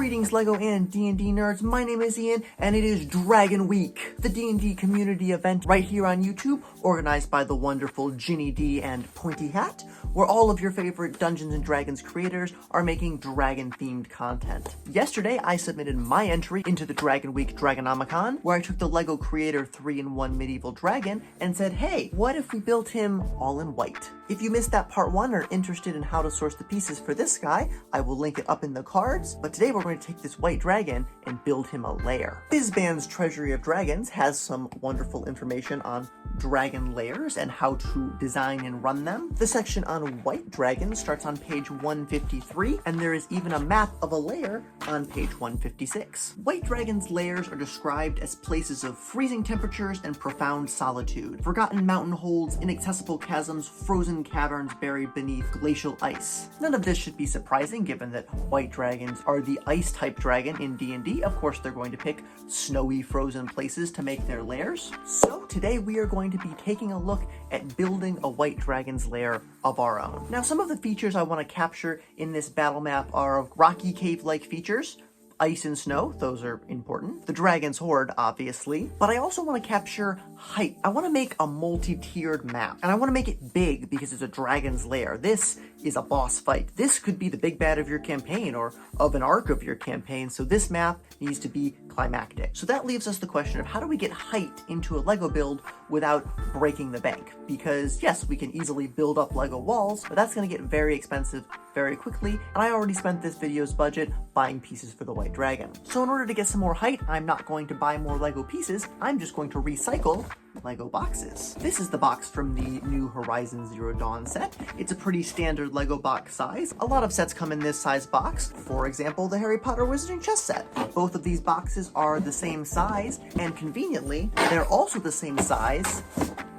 Greetings LEGO and D&D nerds, my name is Ian and it is Dragon Week, the D&D community event right here on YouTube, organized by the wonderful Ginny D and Pointy Hat, where all of your favorite Dungeons & Dragons creators are making dragon-themed content. Yesterday, I submitted my entry into the Dragon Week Dragonomicon, where I took the LEGO Creator 3-in-1 Medieval Dragon and said, hey, what if we built him all in white? If you missed that part 1 or are interested in how to source the pieces for this guy, I will link it up in the cards, but today we're going to take this white dragon and build him a lair. BizBand's Treasury of Dragons has some wonderful information on dragon lairs and how to design and run them. The section on white dragons starts on page 153, and there is even a map of a lair on page 156. White dragons' lairs are described as places of freezing temperatures and profound solitude, forgotten mountain holds, inaccessible chasms, frozen caverns buried beneath glacial ice. None of this should be surprising given that white dragons are the ice-type dragon in D&D. Of course, they're going to pick snowy, frozen places to make their lairs. So today we are going to be taking a look at building a white dragon's lair of our own. Now, some of the features I want to capture in this battle map are rocky cave-like features, ice and snow, those are important. The dragon's hoard, obviously. But I also want to capture height. I want to make a multi-tiered map. And I want to make it big because it's a dragon's lair. This is a boss fight. This could be the big bad of your campaign or of an arc of your campaign. So this map needs to be climactic. So that leaves us the question of how do we get height into a LEGO build without breaking the bank? Because yes, we can easily build up LEGO walls, but that's going to get very expensive very quickly. And I already spent this video's budget buying pieces for the white dragon. So in order to get some more height, I'm not going to buy more LEGO pieces. I'm just going to recycle LEGO boxes. This is the box from the new Horizon Zero Dawn set. It's a pretty standard LEGO box size. A lot of sets come in this size box. For example, the Harry Potter Wizarding Chess set. Both of these boxes are the same size, and conveniently, they're also the same size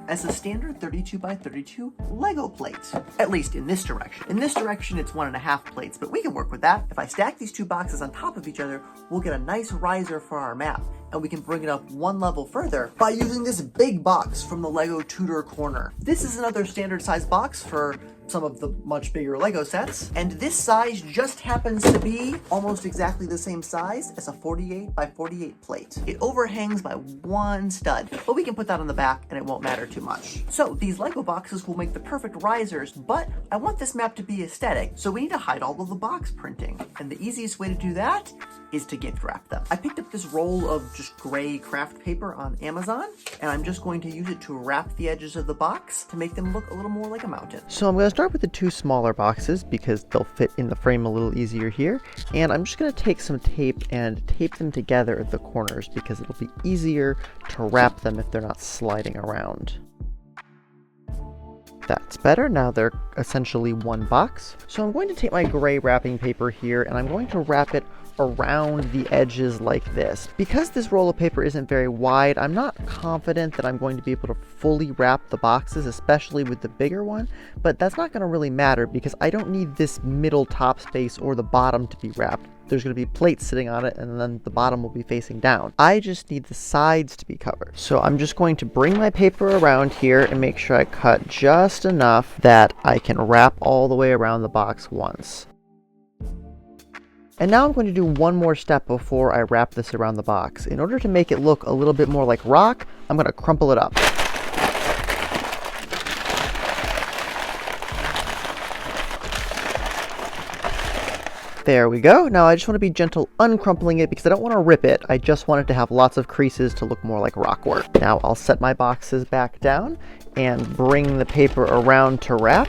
as a standard 32 by 32 LEGO plate. At least in this direction. In this direction, it's 1.5 plates, but we can work with that. If I stack these two boxes on top of each other, we'll get a nice riser for our map, and we can bring it up one level further by using this big box from the LEGO Tudor Corner. This is another standard size box for some of the much bigger LEGO sets, and this size just happens to be almost exactly the same size as a 48 by 48 plate. It overhangs by one stud, but we can put that on the back and it won't matter too much. So these LEGO boxes will make the perfect risers, but I want this map to be aesthetic, so we need to hide all of the box printing. And the easiest way to do that is to gift wrap them. I picked up this roll of just gray craft paper on Amazon, and I'm just going to use it to wrap the edges of the box to make them look a little more like a mountain. So I'm going to start with the two smaller boxes because they'll fit in the frame a little easier here, and I'm just going to take some tape and tape them together at the corners because it'll be easier to wrap them if they're not sliding around. That's better. Now they're essentially one box. So I'm going to take my gray wrapping paper here and I'm going to wrap it around the edges like this. Because this roll of paper isn't very wide, I'm not confident that I'm going to be able to fully wrap the boxes, especially with the bigger one, but that's not going to really matter because I don't need this middle top space or the bottom to be wrapped. There's going to be plates sitting on it and then the bottom will be facing down. I just need the sides to be covered. So I'm just going to bring my paper around here and make sure I cut just enough that I can wrap all the way around the box once. And now I'm going to do one more step before I wrap this around the box. In order to make it look a little bit more like rock, I'm going to crumple it up. There we go. Now I just want to be gentle uncrumpling it because I don't want to rip it. I just want it to have lots of creases to look more like rock work. Now I'll set my boxes back down and bring the paper around to wrap.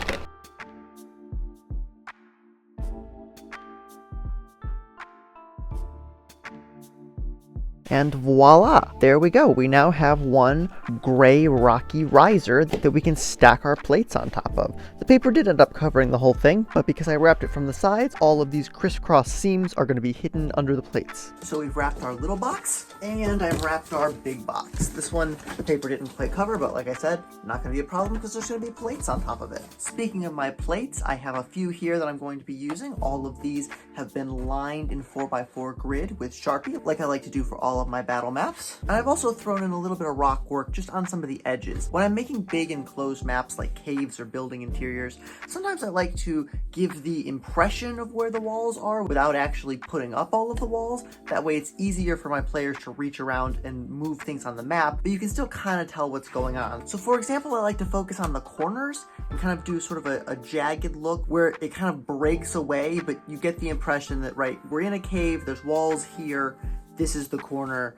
And voila, there we go. We now have one gray rocky riser that we can stack our plates on top of. The paper did end up covering the whole thing, but because I wrapped it from the sides, all of these crisscross seams are going to be hidden under the plates. So we've wrapped our little box, and I've wrapped our big box. This one, the paper didn't quite cover, but like I said, not going to be a problem because there's going to be plates on top of it. Speaking of my plates, I have a few here that I'm going to be using. All of these have been lined in 4x4 grid with Sharpie, like I like to do for all all of my battle maps. And I've also thrown in a little bit of rock work just on some of the edges. When I'm making big enclosed maps like caves or building interiors, sometimes I like to give the impression of where the walls are without actually putting up all of the walls. That way it's easier for my players to reach around and move things on the map, but you can still kind of tell what's going on. So for example, I like to focus on the corners and kind of do sort of a jagged look where it kind of breaks away, but you get the impression that, right, we're in a cave, there's walls here, this is the corner,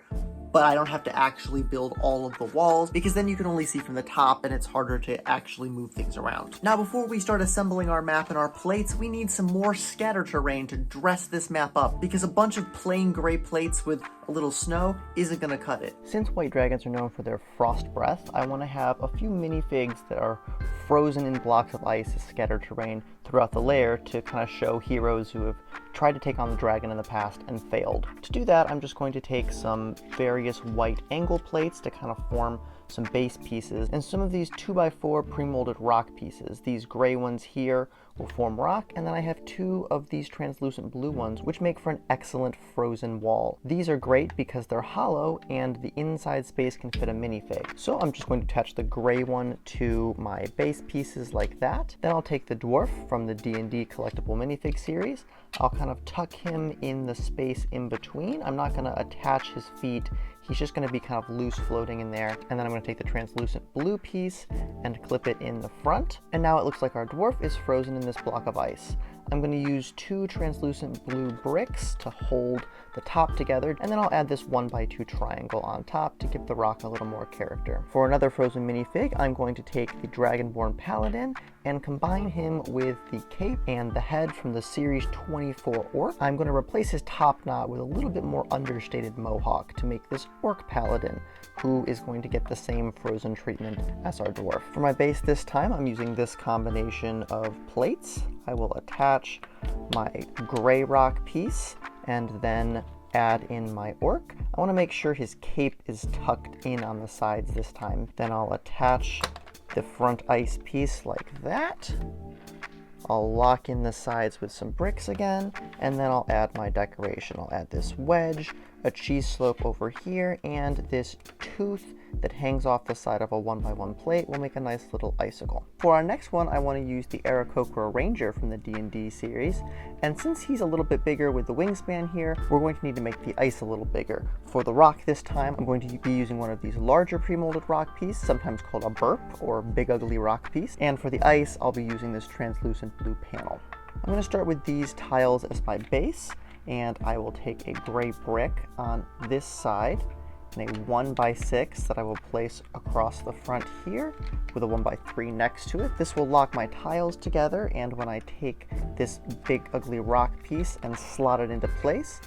but I don't have to actually build all of the walls because then you can only see from the top and it's harder to actually move things around. Now, before we start assembling our map and our plates, we need some more scatter terrain to dress this map up because a bunch of plain gray plates with a little snow isn't gonna cut it. Since white dragons are known for their frost breath, I want to have a few minifigs that are frozen in blocks of ice as scatter terrain throughout the lair to kind of show heroes who have tried to take on the dragon in the past and failed. To do that, I'm just going to take some various white angle plates to kind of form some base pieces, and some of these 2x4 pre-molded rock pieces. These gray ones here will form rock, and then I have 2 of these translucent blue ones, which make for an excellent frozen wall. These are great because they're hollow and the inside space can fit a minifig. So I'm just going to attach the gray one to my base pieces like that. Then I'll take the dwarf from the D&D collectible minifig series. I'll kind of tuck him in the space in between. I'm not going to attach his feet. He's just going to be kind of loose floating in there. And then I'm going to take the translucent blue piece and clip it in the front. And now it looks like our dwarf is frozen in this block of ice. I'm going to use 2 translucent blue bricks to hold the top together, and then I'll add this 1x2 triangle on top to give the rock a little more character. For another frozen minifig, I'm going to take the Dragonborn Paladin and combine him with the cape and the head from the Series 24 Orc. I'm going to replace his top knot with a little bit more understated mohawk to make this Orc Paladin, who is going to get the same frozen treatment as our dwarf. For my base this time, I'm using this combination of plates. I will attach my gray rock piece and then add in my orc. I want to make sure his cape is tucked in on the sides this time. Then I'll attach the front ice piece like that. I'll lock in the sides with some bricks again, and then I'll add my decoration. I'll add this wedge, a cheese slope over here, and this tooth that hangs off the side of a 1x1 plate will make a nice little icicle. For our next one, I want to use the Aarakocra Ranger from the D&D series, and since he's a little bit bigger with the wingspan here, we're going to need to make the ice a little bigger. For the rock this time, I'm going to be using one of these larger pre-molded rock pieces, sometimes called a burp or big ugly rock piece, and for the ice, I'll be using this translucent blue panel. I'm going to start with these tiles as my base, and I will take a gray brick on this side and a 1x6 that I will place across the front here with a 1x3 next to it. This will lock my tiles together, and when I take this big ugly rock piece and slot it into place,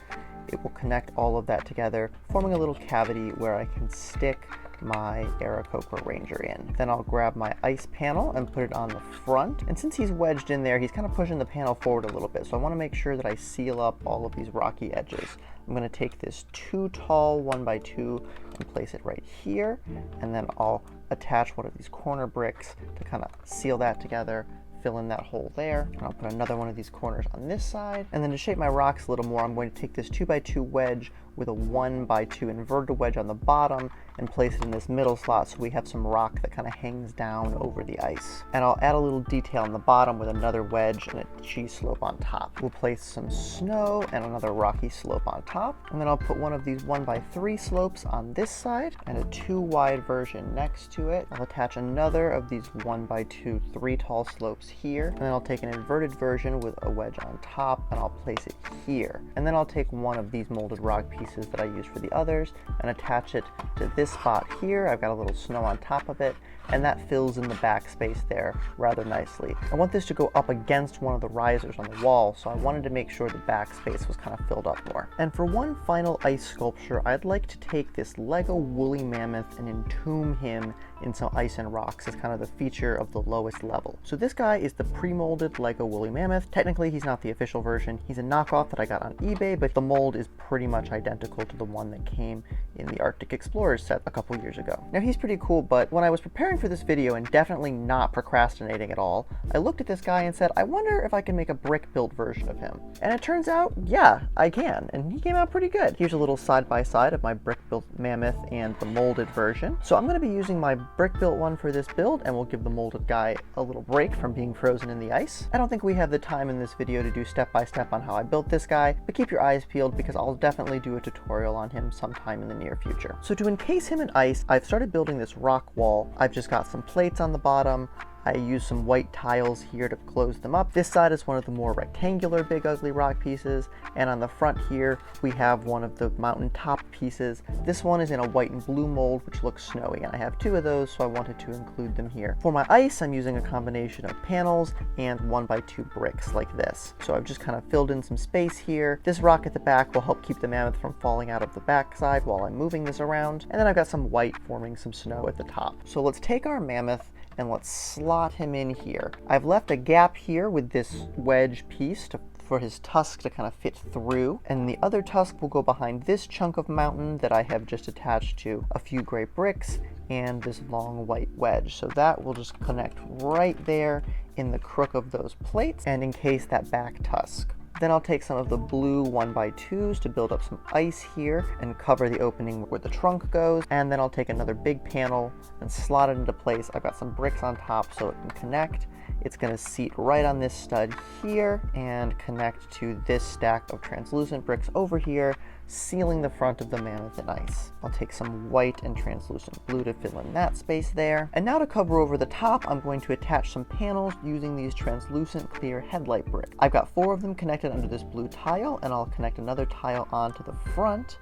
it will connect all of that together, forming a little cavity where I can stick my Aarakocra Ranger in. Then I'll grab my ice panel and put it on the front. And since he's wedged in there, he's kind of pushing the panel forward a little bit. So I want to make sure that I seal up all of these rocky edges. I'm going to take this 2 tall 1x2 and place it right here. And then I'll attach one of these corner bricks to kind of seal that together, fill in that hole there. And I'll put another one of these corners on this side. And then to shape my rocks a little more, I'm going to take this 2x2 wedge with a 1x2 inverted wedge on the bottom and place it in this middle slot so we have some rock that kind of hangs down over the ice. And I'll add a little detail on the bottom with another wedge and a cheese slope on top. We'll place some snow and another rocky slope on top. And then I'll put one of these 1x3 slopes on this side and a 2 wide version next to it. I'll attach another of these 1x2 3 tall slopes here. And then I'll take an inverted version with a wedge on top and I'll place it here. And then I'll take one of these molded rock pieces that I use for the others and attach it to this spot here. I've got a little snow on top of it, and that fills in the backspace there rather nicely. I want this to go up against one of the risers on the wall, so I wanted to make sure the backspace was kind of filled up more. And for one final ice sculpture, I'd like to take this Lego woolly mammoth and entomb him in some ice and rocks as kind of the feature of the lowest level. So this guy guy is the pre-molded Lego woolly mammoth. Technically, he's not the official version. He's a knockoff that I got on eBay, but the mold is pretty much identical to the one that came in the Arctic Explorers set a couple years ago. Now, he's pretty cool, but when I was preparing for this video and definitely not procrastinating at all, I looked at this guy and said, I wonder if I can make a brick-built version of him. And it turns out, yeah, I can, and he came out pretty good. Here's a little side-by-side of my brick-built mammoth and the molded version. So I'm going to be using my brick-built one for this build, and we'll give the molded guy a little break from being frozen in the ice. I don't think we have the time in this video to do step-by-step on how I built this guy, but keep your eyes peeled because I'll definitely do a tutorial on him sometime in the near future. So to encase him in ice, I've started building this rock wall. I've just got some plates on the bottom. I use some white tiles here to close them up. This side is one of the more rectangular big ugly rock pieces, and on the front here we have one of the mountain top pieces. This one is in a white and blue mold which looks snowy, and I have two of those, so I wanted to include them here. For my ice, I'm using a combination of panels and 1x2 bricks like this. So I've just kind of filled in some space here. This rock at the back will help keep the mammoth from falling out of the back side while I'm moving this around, and then I've got some white forming some snow at the top. So let's take our mammoth and let's slot him in here. I've left a gap here with this wedge piece for his tusk to kind of fit through, and the other tusk will go behind this chunk of mountain that I have just attached to a few gray bricks and this long white wedge. So that will just connect right there in the crook of those plates and encase that back tusk. Then I'll take some of the blue 1x2s to build up some ice here and cover the opening where the trunk goes. And then I'll take another big panel and slot it into place. I've got some bricks on top so it can connect. It's going to seat right on this stud here and connect to this stack of translucent bricks over here, sealing the front of the mammoth in ice. I'll take some white and translucent blue to fill in that space there. And now to cover over the top, I'm going to attach some panels using these translucent clear headlight bricks. I've got 4 of them connected under this blue tile, and I'll connect another tile onto the front.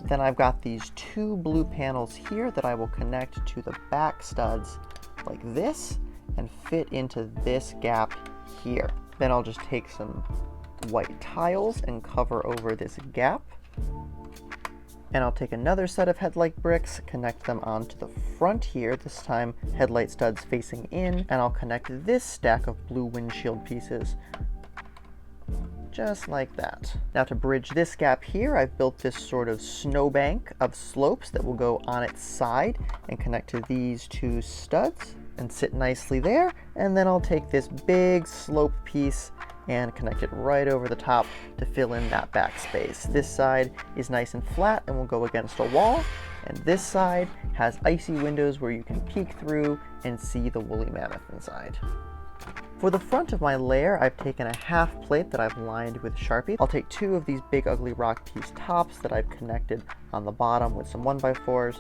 Then I've got these 2 blue panels here that I will connect to the back studs like this and fit into this gap here. Then I'll just take some white tiles and cover over this gap. And I'll take another set of headlight bricks, connect them onto the front here, this time headlight studs facing in, and I'll connect this stack of blue windshield pieces just like that. Now to bridge this gap here, I've built this sort of snowbank of slopes that will go on its side and connect to these 2 studs and sit nicely there. And then I'll take this big slope piece and connect it right over the top to fill in that back space. This side is nice and flat and will go against a wall, and this side has icy windows where you can peek through and see the woolly mammoth inside. For the front of my lair, I've taken a half plate that I've lined with Sharpie. I'll take 2 of these big ugly rock piece tops that I've connected on the bottom with some 1x4s,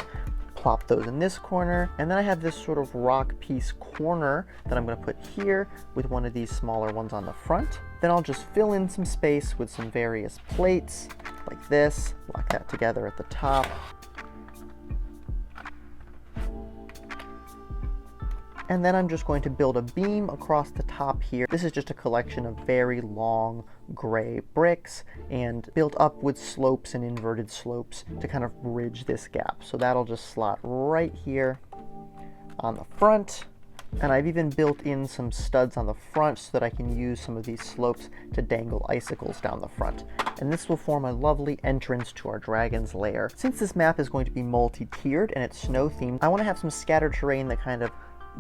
plop those in this corner, and then I have this sort of rock piece corner that I'm going to put here with one of these smaller ones on the front. Then I'll just fill in some space with some various plates like this, lock that together at the top. And then I'm just going to build a beam across the top here. This is just a collection of very long gray bricks and built up with slopes and inverted slopes to kind of bridge this gap. So that'll just slot right here on the front. And I've even built in some studs on the front so that I can use some of these slopes to dangle icicles down the front. And this will form a lovely entrance to our dragon's lair. Since this map is going to be multi-tiered and it's snow themed, I want to have some scattered terrain that kind of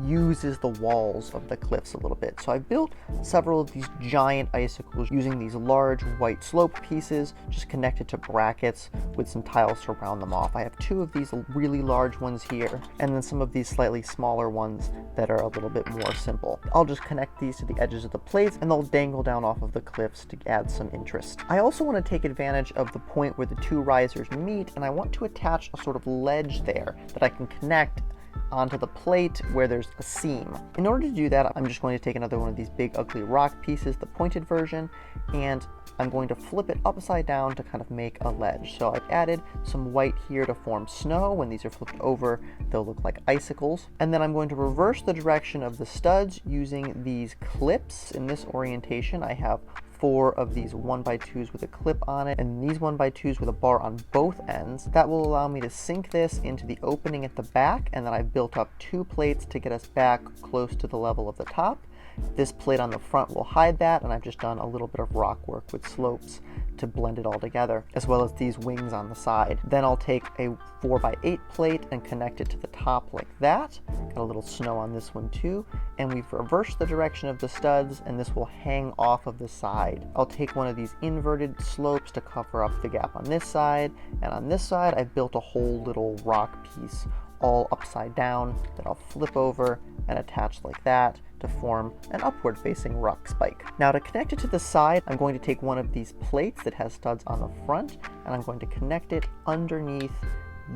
uses the walls of the cliffs a little bit. So I built several of these giant icicles using these large white slope pieces just connected to brackets with some tiles to round them off. I have 2 of these really large ones here, and then some of these slightly smaller ones that are a little bit more simple. I'll just connect these to the edges of the plates and they'll dangle down off of the cliffs to add some interest. I also want to take advantage of the point where the 2 risers meet, and I want to attach a sort of ledge there that I can connect onto the plate where there's a seam. In order to do that, I'm just going to take another one of these big ugly rock pieces, the pointed version, and I'm going to flip it upside down to kind of make a ledge. So I've added some white here to form snow. When these are flipped over, they'll look like icicles. And then I'm going to reverse the direction of the studs using these clips. In this orientation, I have 4 of these 1x2s with a clip on it, and these 1x2s with a bar on both ends. That will allow me to sink this into the opening at the back, and then I've built up 2 plates to get us back close to the level of the top. This plate on the front will hide that, and I've just done a little bit of rock work with slopes to blend it all together, as well as these wings on the side. Then I'll take a 4x8 plate and connect it to the top like that. Got a little snow on this one too, and we've reversed the direction of the studs, and this will hang off of the side. I'll take one of these inverted slopes to cover up the gap on this side, and on this side I've built a whole little rock piece all upside down that I'll flip over and attach like that to form an upward facing rock spike. Now to connect it to the side, I'm going to take one of these plates that has studs on the front, and I'm going to connect it underneath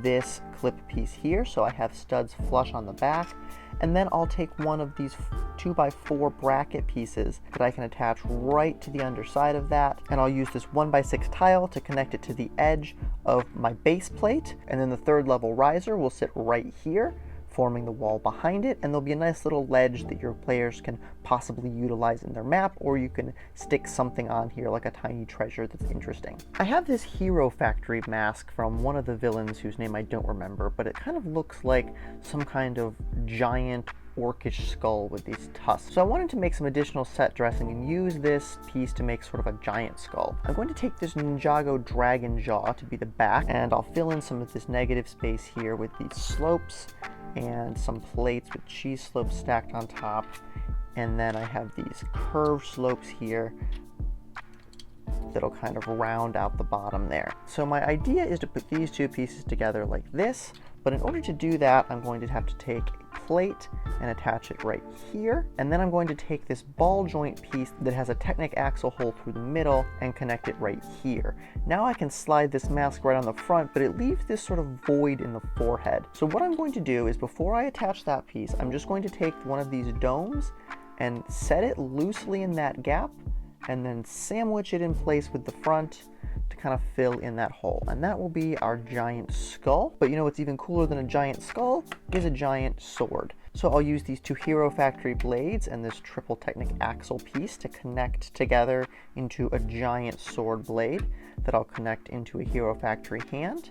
this clip piece here, so I have studs flush on the back. And then I'll take one of these 2x4 bracket pieces that I can attach right to the underside of that, and I'll use this 1x6 tile to connect it to the edge of my base plate, and then the third level riser will sit right here, forming the wall behind it, and there'll be a nice little ledge that your players can possibly utilize in their map, or you can stick something on here like a tiny treasure that's interesting. I have this Hero Factory mask from one of the villains whose name I don't remember, but it kind of looks like some kind of giant orcish skull with these tusks. So I wanted to make some additional set dressing and use this piece to make sort of a giant skull. I'm going to take this Ninjago dragon jaw to be the back, and I'll fill in some of this negative space here with these slopes and some plates with cheese slopes stacked on top, and then I have these curved slopes here that'll kind of round out the bottom there. So my idea is to put these two pieces together like this, but in order to do that, I'm going to have to take a plate and attach it right here, and then I'm going to take this ball joint piece that has a Technic axle hole through the middle and connect it right here. Now I can slide this mask right on the front, but it leaves this sort of void in the forehead. So what I'm going to do is, before I attach that piece, I'm just going to take one of these domes and set it loosely in that gap, and then sandwich it in place with the front to kind of fill in that hole. And that will be our giant skull. But you know what's even cooler than a giant skull is a giant sword. So I'll use these two Hero Factory blades and this triple Technic axle piece to connect together into a giant sword blade that I'll connect into a Hero Factory hand.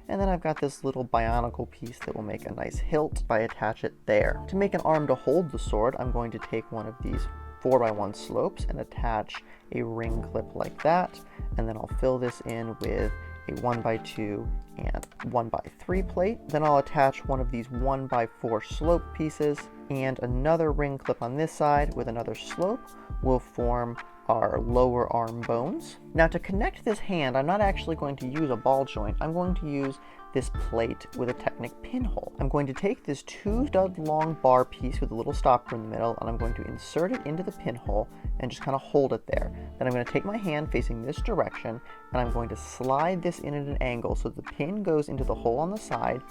And then I've got this little bionicle piece that will make a nice hilt if I attach it there. To make an arm to hold the sword, I'm going to take one of these 4x1 slopes and attach a ring clip like that, and then I'll fill this in with a 1x2 and 1x3 plate. Then I'll attach one of these 1x4 slope pieces, and another ring clip on this side with another slope will form our lower arm bones. Now to connect this hand, I'm not actually going to use a ball joint. I'm going to use this plate with a Technic pinhole. I'm going to take this 2 stud long bar piece with a little stopper in the middle, and I'm going to insert it into the pinhole and just kind of hold it there. Then I'm going to take my hand facing this direction, and I'm going to slide this in at an angle so the pin goes into the hole on the side,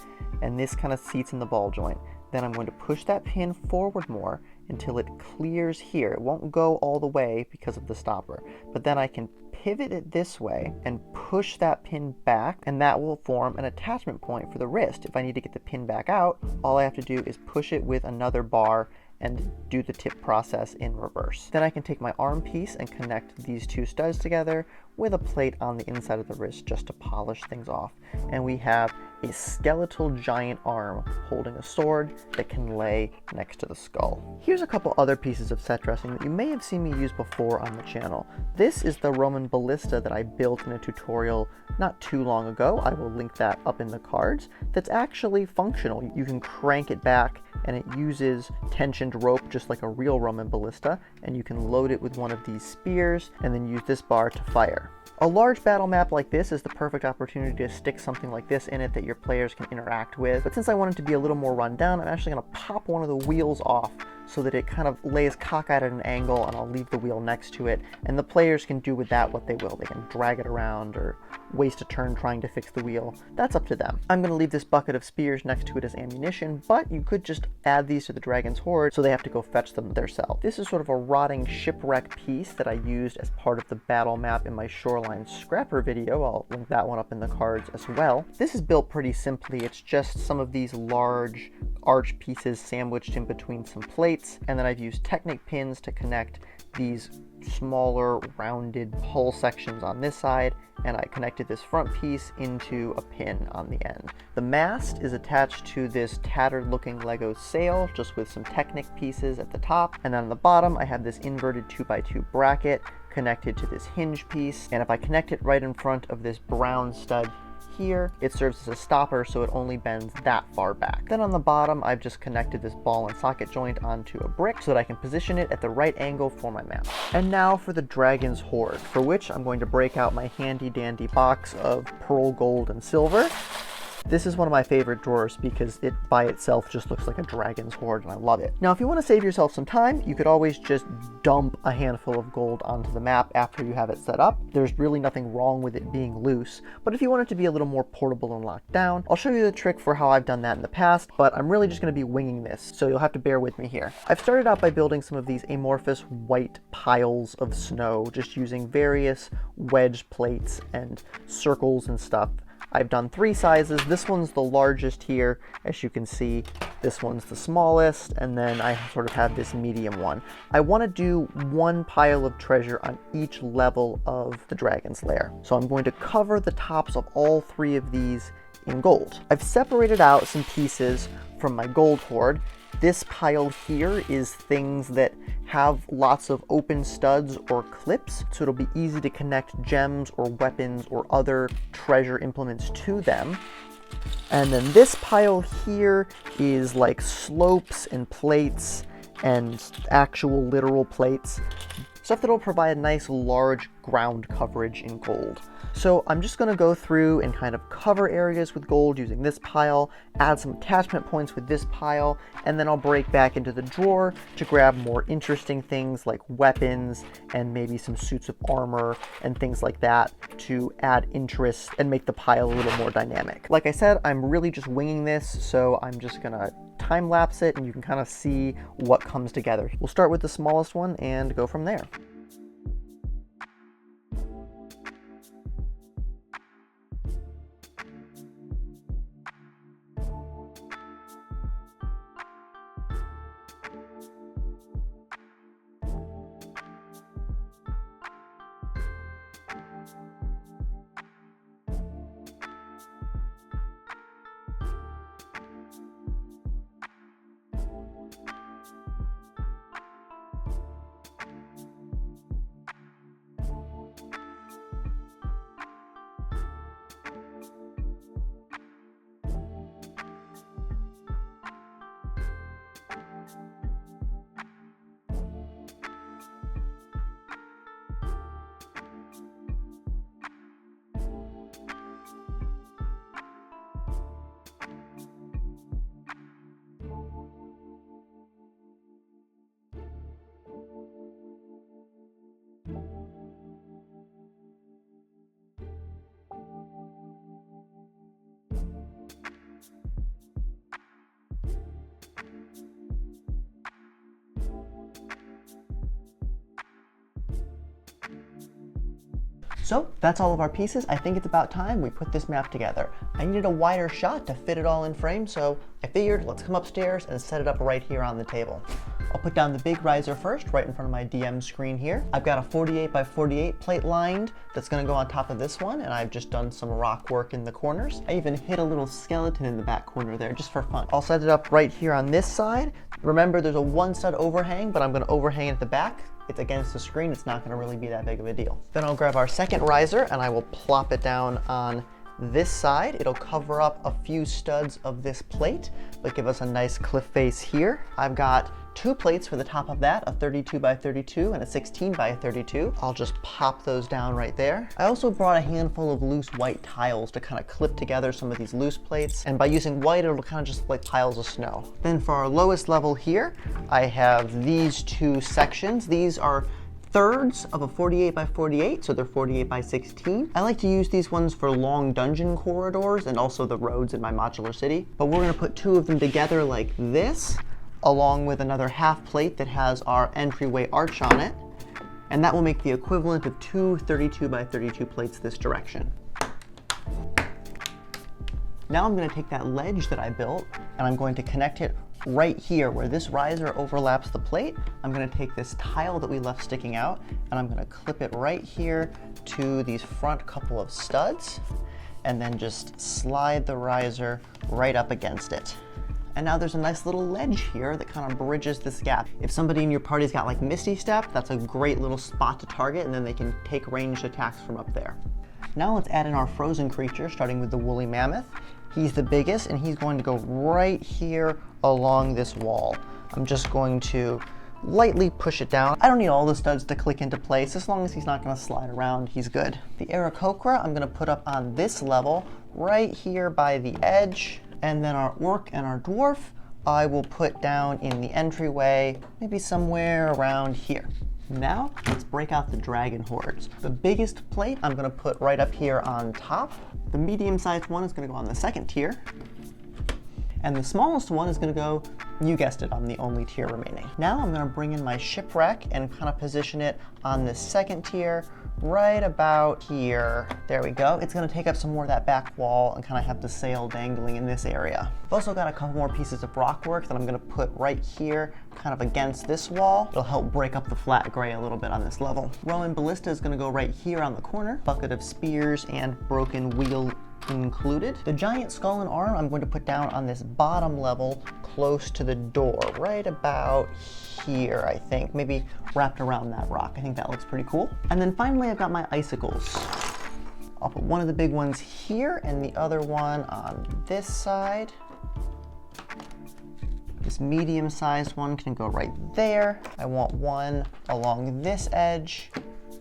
and this kind of seats in the ball joint. Then I'm going to push that pin forward more until it clears here. It won't go all the way because of the stopper, but then I can pivot it this way and push that pin back, and that will form an attachment point for the wrist. If I need to get the pin back out, all I have to do is push it with another bar and do the tip process in reverse. Then I can take my arm piece and connect these two studs together with a plate on the inside of the wrist just to polish things off. And we have a skeletal giant arm holding a sword that can lay next to the skull. Here's a couple other pieces of set dressing that you may have seen me use before on the channel. This is the Roman ballista that I built in a tutorial not too long ago. I will link that up in the cards. That's actually functional. You can crank it back, and it uses tensioned rope just like a real Roman ballista, and you can load it with one of these spears and then use this bar to fire. A large battle map like this is the perfect opportunity to stick something like this in it that your players can interact with. But since I want it to be a little more run down, I'm actually going to pop one of the wheels off so that it kind of lays cockeyed at an angle, and I'll leave the wheel next to it, and the players can do with that what they will. They can drag it around or waste a turn trying to fix the wheel. That's up to them. I'm going to leave this bucket of spears next to it as ammunition, but you could just add these to the dragon's hoard so they have to go fetch them themselves. This is sort of a rotting shipwreck piece that I used as part of the battle map in my shoreline scrapper video. I'll link that one up in the cards as well. This is built pretty simply. It's just some of these large arch pieces sandwiched in between some plates plates, and then I've used Technic pins to connect these smaller rounded hull sections on this side, and I connected this front piece into a pin on the end. The mast is attached to this tattered looking Lego sail, just with some Technic pieces at the top, and then on the bottom I have this inverted 2x2 bracket connected to this hinge piece, and if I connect it right in front of this brown stud here, it serves as a stopper so it only bends that far back. Then on the bottom, I've just connected this ball and socket joint onto a brick so that I can position it at the right angle for my mount. And now for the dragon's hoard, for which I'm going to break out my handy dandy box of pearl, gold, and silver. This is one of my favorite drawers because it by itself just looks like a dragon's hoard and I love it. Now if you want to save yourself some time, you could always just dump a handful of gold onto the map after you have it set up. There's really nothing wrong with it being loose, but if you want it to be a little more portable and locked down, I'll show you the trick for how I've done that in the past, but I'm really just going to be winging this, so you'll have to bear with me here. I've started out by building some of these amorphous white piles of snow, just using various wedge plates and circles and stuff. I've done 3 sizes. This one's the largest here, as you can see. This one's the smallest, and then I sort of have this medium one. I want to do 1 pile of treasure on each level of the dragon's lair. So I'm going to cover the tops of all 3 of these in gold. I've separated out some pieces from my gold hoard. This pile here is things that have lots of open studs or clips, so it'll be easy to connect gems or weapons or other treasure implements to them. And then this pile here is like slopes and plates and actual literal plates, stuff that'll provide nice large ground coverage in gold. So I'm just going to go through and kind of cover areas with gold using this pile, add some attachment points with this pile, and then I'll break back into the drawer to grab more interesting things like weapons and maybe some suits of armor and things like that to add interest and make the pile a little more dynamic. Like I said, I'm really just winging this, so I'm just going to time lapse it and you can kind of see what comes together. We'll start with the smallest one and go from there. So that's all of our pieces. I think it's about time we put this map together. I needed a wider shot to fit it all in frame, so I figured let's come upstairs and set it up right here on the table. I'll put down the big riser first, right in front of my DM screen here. I've got a 48 by 48 plate lined that's gonna go on top of this one, and I've just done some rock work in the corners. I even hid a little skeleton in the back corner there, just for fun. I'll set it up right here on this side. Remember, there's a 1 stud overhang, but I'm gonna overhang at the back. It's against the screen, it's not gonna really be that big of a deal. Then I'll grab our second riser and I will plop it down on this side. It'll cover up a few studs of this plate, but give us a nice cliff face here. I've got 2 plates for the top of that, a 32 by 32 and a 16 by 32. I'll just pop those down right there. I also brought a handful of loose white tiles to kind of clip together some of these loose plates, and by using white it'll kind of just look like piles of snow. Then for our lowest level here, I have these 2 sections. These are thirds of a 48 by 48, so they're 48 by 16. I like to use these ones for long dungeon corridors and also the roads in my modular city, but we're gonna put 2 of them together like this, along with another half plate that has our entryway arch on it, and that will make the equivalent of 2 32 by 32 plates this direction. Now I'm going to take that ledge that I built and I'm going to connect it right here where this riser overlaps the plate, I'm gonna take this tile that we left sticking out and I'm gonna clip it right here to these front couple of studs and then just slide the riser right up against it. And now there's a nice little ledge here that kind of bridges this gap. If somebody in your party's got like Misty Step, that's a great little spot to target and then they can take ranged attacks from up there. Now let's add in our frozen creature, starting with the woolly mammoth. He's the biggest and he's going to go right here along this wall. I'm just going to lightly push it down. I don't need all the studs to click into place. As long as he's not going to slide around, he's good. The Aarakocra I'm going to put up on this level, right here by the edge. And then our orc and our dwarf, I will put down in the entryway, maybe somewhere around here. Now, let's break out the dragon hoards. The biggest plate I'm gonna put right up here on top. The medium-sized one is gonna go on the second tier. And the smallest one is gonna go, you guessed it, on the only tier remaining. Now I'm gonna bring in my shipwreck and kind of position it on the second tier, right about here. There we go. It's gonna take up some more of that back wall and kind of have the sail dangling in this area. I've also got a couple more pieces of rockwork that I'm gonna put right here, kind of against this wall. It'll help break up the flat gray a little bit on this level. Rowan ballista is gonna go right here on the corner. Bucket of spears and broken wheel included. The giant skull and arm I'm going to put down on this bottom level close to the door, right about here, I think. Maybe wrapped around that rock. I think that looks pretty cool. And then finally I've got my icicles. I'll put one of the big ones here and the other one on this side. This medium-sized one can go right there. I want one along this edge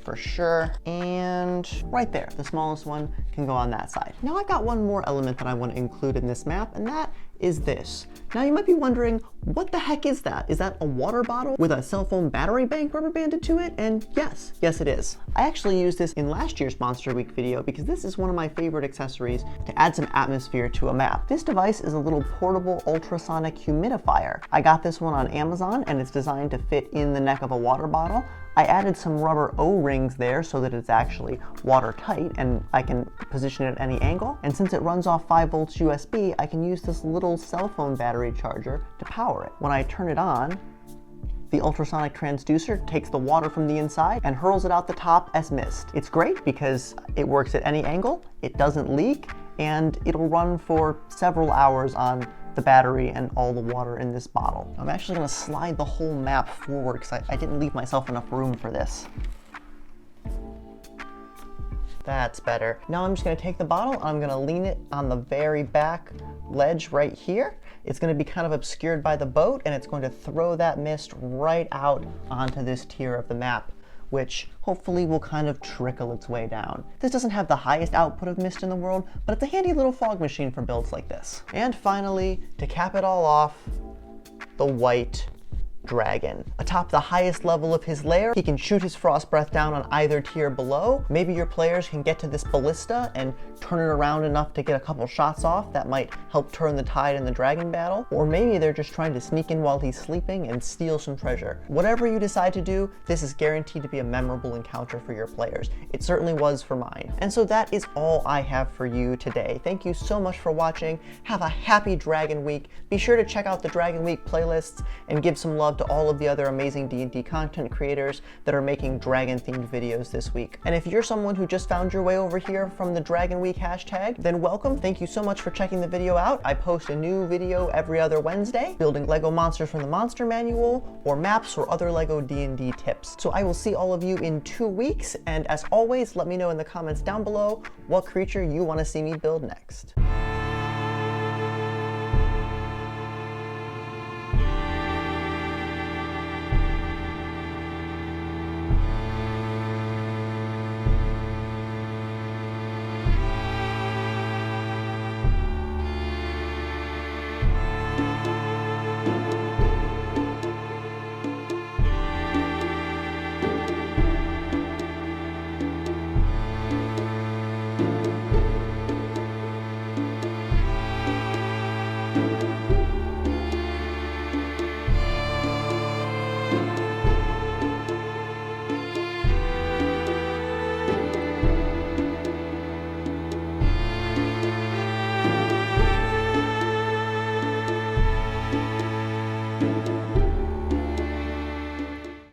for sure. And right there, the smallest one can go on that side. Now I've got one more element that I want to include in this map, and that is this. Now you might be wondering, what the heck is that? Is that a water bottle with a cell phone battery bank rubber banded to it? And yes it is. I actually used this in last year's Monster Week video because this is one of my favorite accessories to add some atmosphere to a map. This device is a little portable ultrasonic humidifier. I got this one on Amazon and it's designed to fit in the neck of a water bottle. I added some rubber O-rings there so that it's actually watertight and I can position it at any angle. And since it runs off 5 volts USB, I can use this little cell phone battery charger to power it. When I turn it on, the ultrasonic transducer takes the water from the inside and hurls it out the top as mist. It's great because it works at any angle, it doesn't leak, and it'll run for several hours on the battery and all the water in this bottle. I'm actually gonna slide the whole map forward because I didn't leave myself enough room for this. That's better. Now I'm just gonna take the bottle and I'm gonna lean it on the very back ledge right here. It's gonna be kind of obscured by the boat and it's going to throw that mist right out onto this tier of the map, which hopefully will kind of trickle its way down. This doesn't have the highest output of mist in the world, but it's a handy little fog machine for builds like this. And finally, to cap it all off, the white dragon. Atop the highest level of his lair, he can shoot his frost breath down on either tier below. Maybe your players can get to this ballista and turn it around enough to get a couple shots off. That might help turn the tide in the dragon battle. Or maybe they're just trying to sneak in while he's sleeping and steal some treasure. Whatever you decide to do, this is guaranteed to be a memorable encounter for your players. It certainly was for mine. And so that is all I have for you today. Thank you so much for watching. Have a happy Dragon Week. Be sure to check out the Dragon Week playlists and give some love to all of the other amazing D&D content creators that are making dragon-themed videos this week. And if you're someone who just found your way over here from the Dragon Week hashtag, then welcome. Thank you so much for checking the video out. I post a new video every other Wednesday, building Lego monsters from the Monster Manual, or maps or other Lego D&D tips. So I will see all of you in 2 weeks, and as always, let me know in the comments down below what creature you want to see me build next.